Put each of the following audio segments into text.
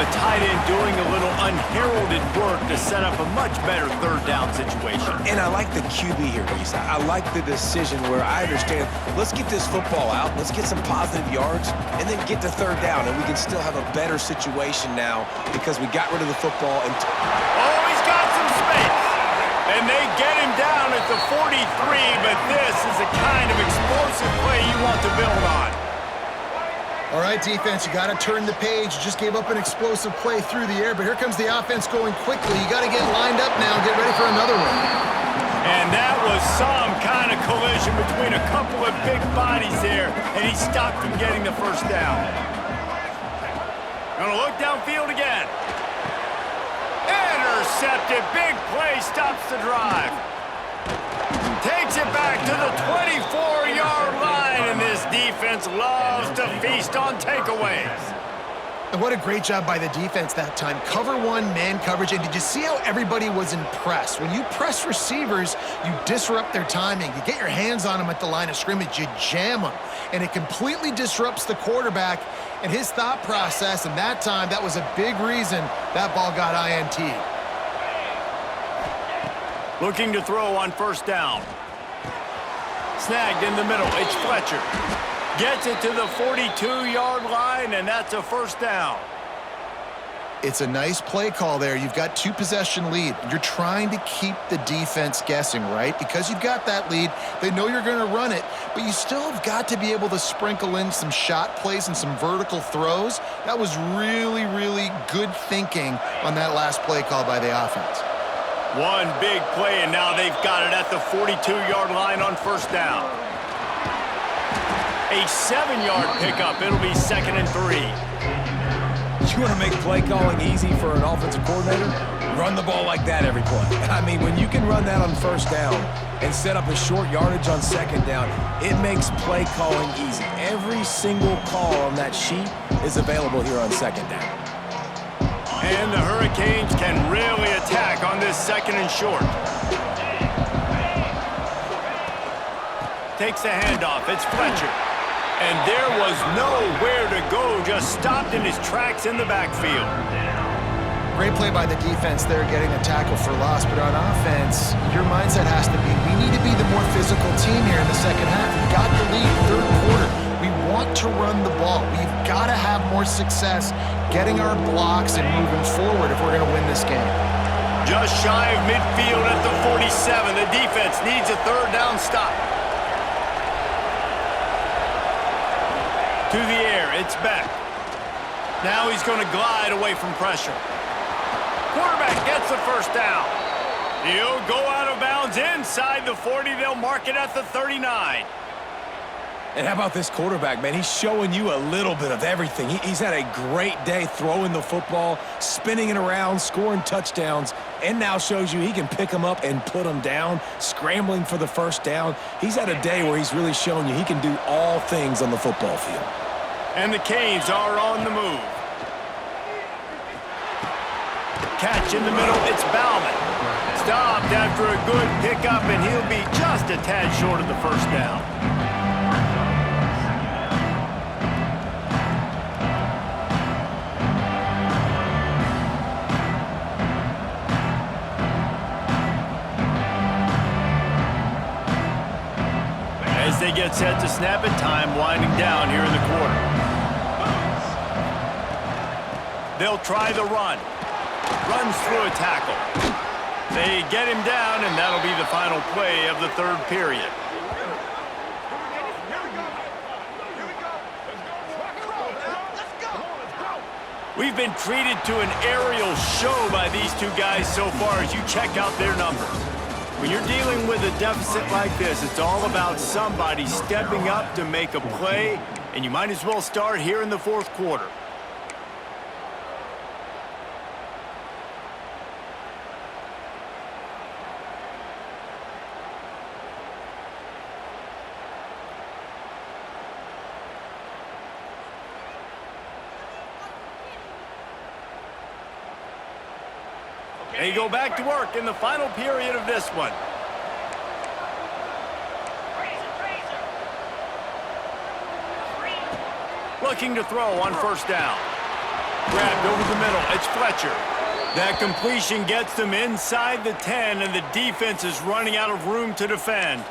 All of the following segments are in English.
a tight end doing a little unheralded work to set up a much better third down situation. And I like the QB here, Reese. I like the decision where I understand, let's get this football out, let's get some positive yards, and then get to third down, and we can still have a better situation now because we got rid of the football. And oh, he's got some space. And they get him down at the 43, but this is the kind of explosive play you want to build on. All right, defense, you got to turn the page. You just gave up an explosive play through the air, but here comes the offense going quickly. You got to get lined up now and get ready for another one. And that was some kind of collision between a couple of big bodies there, and he stopped from getting the first down. Gonna look downfield again. Intercepted. Big play stops the drive. Takes it back to the 24-yard line, and this defense loves to feast on takeaways. And what a great job by the defense that time. Cover one, man coverage, and did you see how everybody was impressed? When you press receivers, you disrupt their timing. You get your hands on them at the line of scrimmage, you jam them, and it completely disrupts the quarterback and his thought process, and that time, that was a big reason that ball got INT'd. Looking to throw on first down. Snagged in the middle. It's Fletcher. Gets it to the 42-yard line, and that's a first down. It's a nice play call there. You've got two-possession lead. You're trying to keep the defense guessing, right? Because you've got that lead, they know you're going to run it, but you still have got to be able to sprinkle in some shot plays and some vertical throws. That was really, really good thinking on that last play call by the offense. One big play, and now they've got it at the 42-yard line on first down. A 7-yard pickup. It'll be 2nd and 3. you want to make play calling easy for an offensive coordinator? Run the ball like that every play. I mean, when you can run that on first down and set up a short yardage on second down, it makes play calling easy. Every single call on that sheet is available here on second down. And the Hurricanes can really attack on this 2nd and short. Takes the handoff. It's Fletcher. And there was nowhere to go. Just stopped in his tracks in the backfield. Great play by the defense there, getting a tackle for loss. But on offense, your mindset has to be, we need to be the more physical team here in the second half. We've got the lead, third quarter. We want to run the ball. We've got to have more success getting our blocks and moving forward if we're going to win this game. Just shy of midfield at the 47. The defense needs a third down stop. To the air, it's Beck. Now he's going to glide away from pressure. Quarterback gets the first down. He'll go out of bounds inside the 40. They'll mark it at the 39. And how about this quarterback, man? He's showing you a little bit of everything. He's had a great day throwing the football, spinning it around, scoring touchdowns, and now shows you he can pick them up and put them down, scrambling for the first down. He's had a day where he's really shown you he can do all things on the football field. And the Canes are on the move. Catch in the middle, it's Bauman. Stopped after a good pickup, and he'll be just a tad short of the first down. As they get set to snap it, time winding down here in the quarter. They'll try the run. Runs through a tackle. They get him down, and that'll be the final play of the third period. We've been treated to an aerial show by these two guys so far as you check out their numbers. When you're dealing with a deficit like this, it's all about somebody stepping up to make a play, and you might as well start here in the fourth quarter. They go back to work in the final period of this one. Looking to throw on first down. Grabbed over the middle. It's Fletcher. That completion gets them inside the 10, and the defense is running out of room to defend.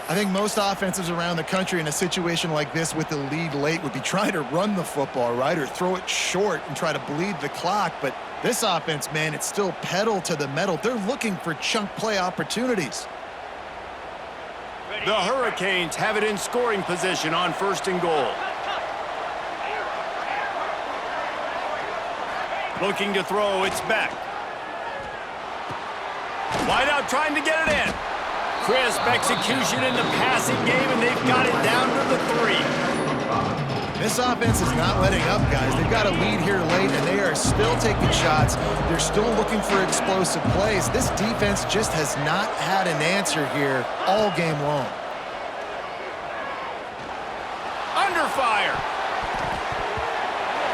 I think most offenses around the country in a situation like this with the lead late would be trying to run the football, right, or throw it short and try to bleed the clock. But this offense, man, it's still pedal to the metal. They're looking for chunk play opportunities. The Hurricanes have it in scoring position on 1st and goal. Looking to throw, it's Beck. Wide out trying to get it in. Crisp execution in the passing game, and they've got it down to the 3. This offense is not letting up, guys. They've got a lead here late, and they are still taking shots. They're still looking for explosive plays. This defense just has not had an answer here all game long. Under fire.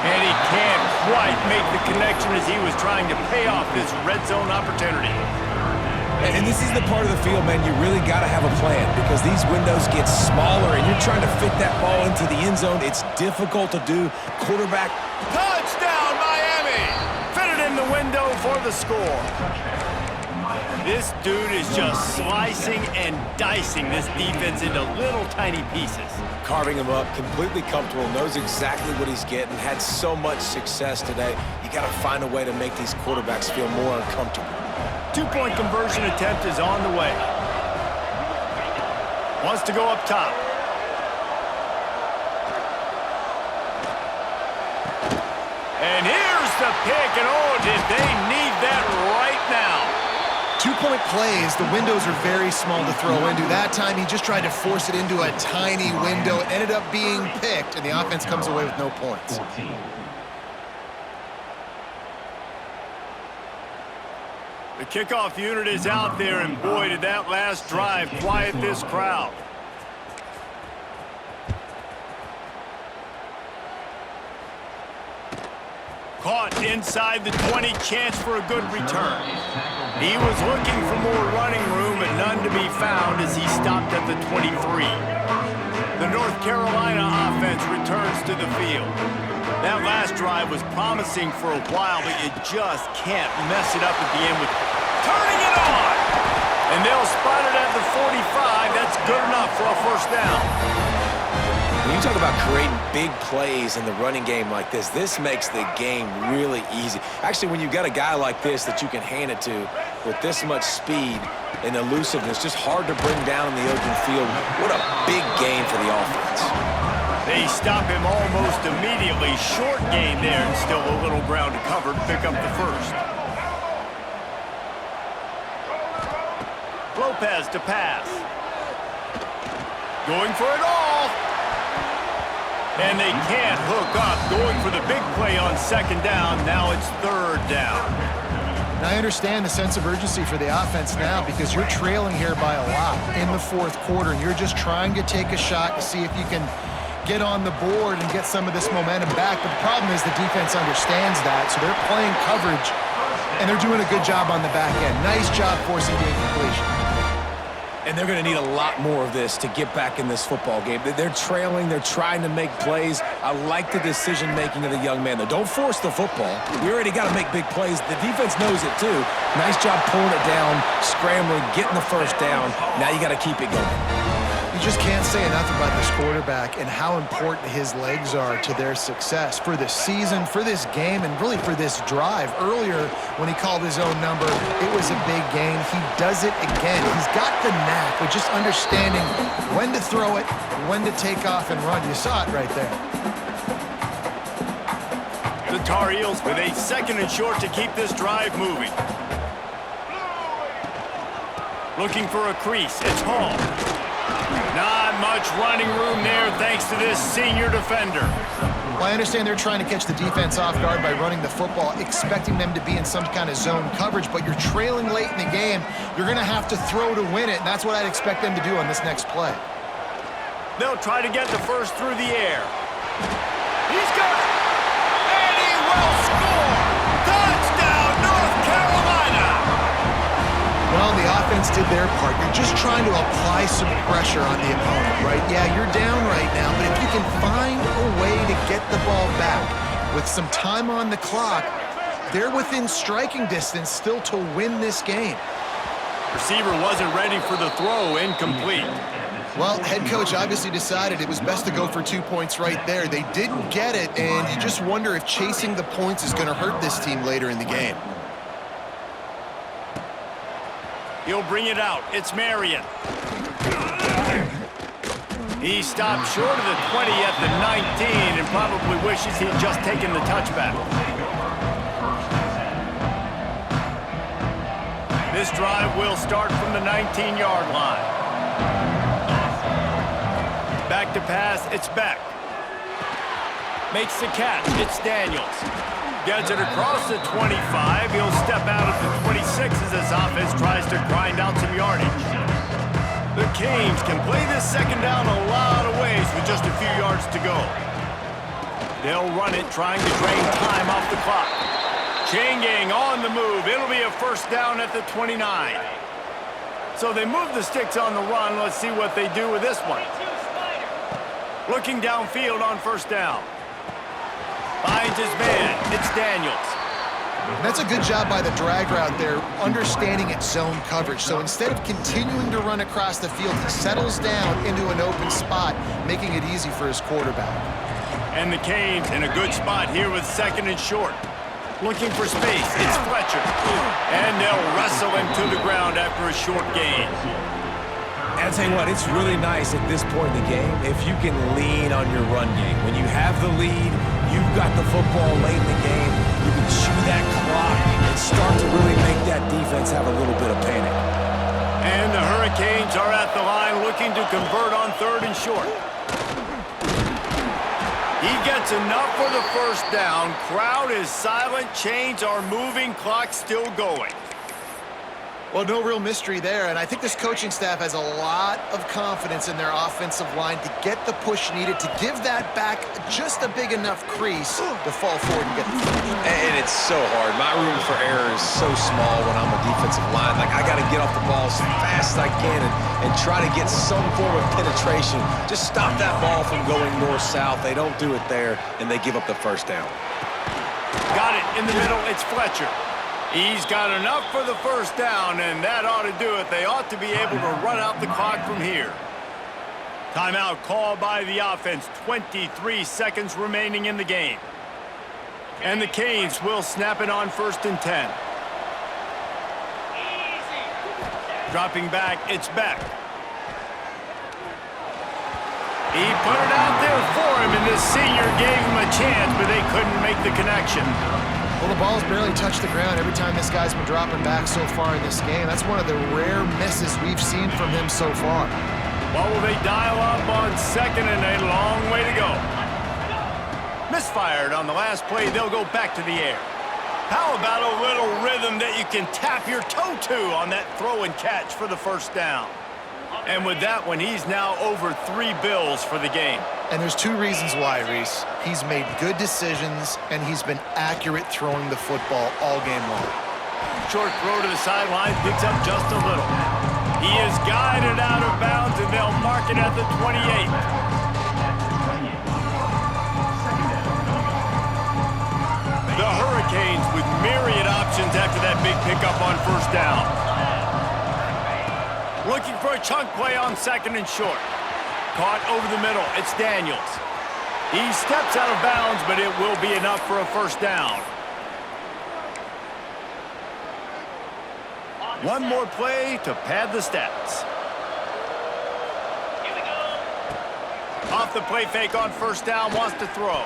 And he can't quite make the connection as he was trying to pay off this red zone opportunity. And this is the part of the field, man, you really got to have a plan because these windows get smaller and you're trying to fit that ball into the end zone. It's difficult to do. Quarterback. Touchdown, Miami! Fitted in the window for the score. This dude is just slicing and dicing this defense into little tiny pieces. Carving him up, completely comfortable, knows exactly what he's getting, had so much success today. You got to find a way to make these quarterbacks feel more uncomfortable. 2-point conversion attempt is on the way. Wants to go up top. And here's the pick, and oh, did they need that right now. 2-point plays, the windows are very small to throw into. That time, he just tried to force it into a tiny window. It ended up being picked, and the offense comes away with no points. The kickoff unit is out there, and boy, did that last drive quiet this crowd. Caught inside the 20, chance for a good return. He was looking for more running room, but none to be found as he stopped at the 23. The North Carolina offense returns to the field. That last drive was promising for a while, but you just can't mess it up at the end with turning it on. And they'll spot it at the 45. That's good enough for a first down. When you talk about creating big plays in the running game like this makes the game really easy. Actually, when you've got a guy like this that you can hand it to with this much speed and elusiveness, just hard to bring down in the open field. What a big game for the offense. They stop him almost immediately. Short gain there, and still a little ground to cover to pick up the first. Lopez to pass. Going for it all. And they can't hook up. Going for the big play on 2nd down. Now it's 3rd down. Now, I understand the sense of urgency for the offense now because you're trailing here by a lot in the 4th quarter, and you're just trying to take a shot to see if you can get on the board and get some of this momentum back. But the problem is the defense understands that, so they're playing coverage, and they're doing a good job on the back end. Nice job forcing the incompletion. And they're going to need a lot more of this to get back in this football game. They're trailing. They're trying to make plays. I like the decision-making of the young man, though. Don't force the football. We already got to make big plays. The defense knows it, too. Nice job pulling it down, scrambling, getting the first down. Now you got to keep it going. You just can't say enough about this quarterback and how important his legs are to their success for this season, for this game, and really for this drive. Earlier, when he called his own number, it was a big gain. He does it again. He's got the knack of just understanding when to throw it, when to take off and run. You saw it right there. The Tar Heels with a 2nd and short to keep this drive moving. Looking for a crease. It's Hall. Not much running room there thanks to this senior defender. Well, I understand they're trying to catch the defense off guard by running the football, expecting them to be in some kind of zone coverage, but you're trailing late in the game. You're going to have to throw to win it, and that's what I'd expect them to do on this next play. They'll try to get the first through the air. He's got it! And he will score! Touchdown, North Carolina! Well, the offense did their part. You're just trying to apply some pressure on the opponent, right? Yeah, you're down right now, but if you can find a way to get the ball back, With some time on the clock, they're within striking distance still to win this game. Receiver wasn't ready for the throw, incomplete. Well, head coach obviously decided it was best to go for 2 points right there. They didn't get it, and you just wonder if chasing the points is going to hurt this team later in the game. He'll bring it out. It's Marion. He stopped short of the 20 at the 19 and probably wishes he'd just taken the touchback. This drive will start from the 19-yard line. Back to pass, it's Beck. Makes the catch, it's Daniels. Gets it across the 25. He'll step out at the 26 as his offense tries to grind out some yardage. The Canes can play this second down a lot of ways with just a few yards to go. They'll run it, trying to drain time off the clock. Chain gang on the move. It'll be a first down at the 29. So they move the sticks on the run. Let's see what they do with this one. Looking downfield on first down. Finds his man. It's Daniels. That's a good job by the drag route there, understanding its zone coverage. So instead of continuing to run across the field, he settles down into an open spot, making it easy for his quarterback. And the Canes in a good spot here with second and short. Looking for space. It's Fletcher. And they'll wrestle him to the ground after a short gain. And I'll tell you what, it's really nice at this point in the game if you can lean on your run game. When you have the lead, you've got the football late in the game, you can chew that clock and start to really make that defense have a little bit of panic. And the Hurricanes are at the line looking to convert on third and short. He gets enough for the first down. Crowd is silent. Chains are moving. Clock still going. Well, no real mystery there, and I think this coaching staff has a lot of confidence in their offensive line to get the push needed to give that back just a big enough crease to fall forward and get the finish. And it's so hard. My room for error is so small when I'm a defensive line. Like, I got to get off the ball as fast as I can and try to get some form of penetration. Just stop that ball from going north-south. They don't do it there, and they give up the first down. Got it in the middle. It's Fletcher. He's got enough for the first down, and that ought to do it. They ought to be able to run out the clock from here. Timeout called by the offense. 23 seconds remaining in the game. And the Canes will snap it on first and 10. Dropping back, it's Beck. He put it out there for him, and this senior gave him a chance, but they couldn't make the connection. Well, the ball's barely touched the ground every time this guy's been dropping back so far in this game. That's one of the rare misses we've seen from him so far. Well, will they dial up on second and a long way to go? Misfired on the last play. They'll go back to the air. How about a little rhythm that you can tap your toe to on that throw and catch for the first down? And with that one, he's now over 3 bills for the game. And there's 2 reasons why, Reese. He's made good decisions, and he's been accurate throwing the football all game long. Short throw to the sideline, picks up just a little. He is guided out of bounds, and they'll mark it at the 28. The Hurricanes with myriad options after that big pickup on first down. Looking for a chunk play on second and short. Caught over the middle. It's Daniels. He steps out of bounds, but it will be enough for a first down. One more play to pad the stats. Off the play fake on first down, wants to throw.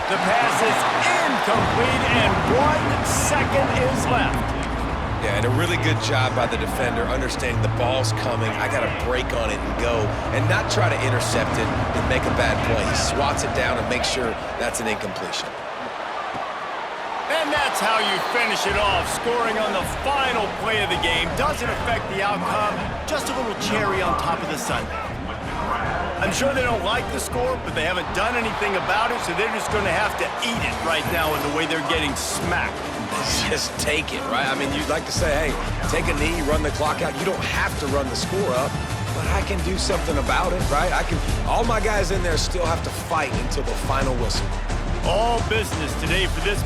The pass is incomplete, and 1 second is left. Yeah, and a really good job by the defender, understanding the ball's coming. I got to break on it and go, and not try to intercept it and make a bad play. He swats it down and makes sure that's an incompletion. And that's how you finish it off. Scoring on the final play of the game doesn't affect the outcome. Just a little cherry on top of the sundae. I'm sure they don't like the score, but they haven't done anything about it, so they're just going to have to eat it right now in the way they're getting smacked. Just take it, right? I mean, you'd like to say, hey, take a knee, run the clock out. You don't have to run the score up, but I can do something about it, right? All my guys in there still have to fight until the final whistle. All business today for this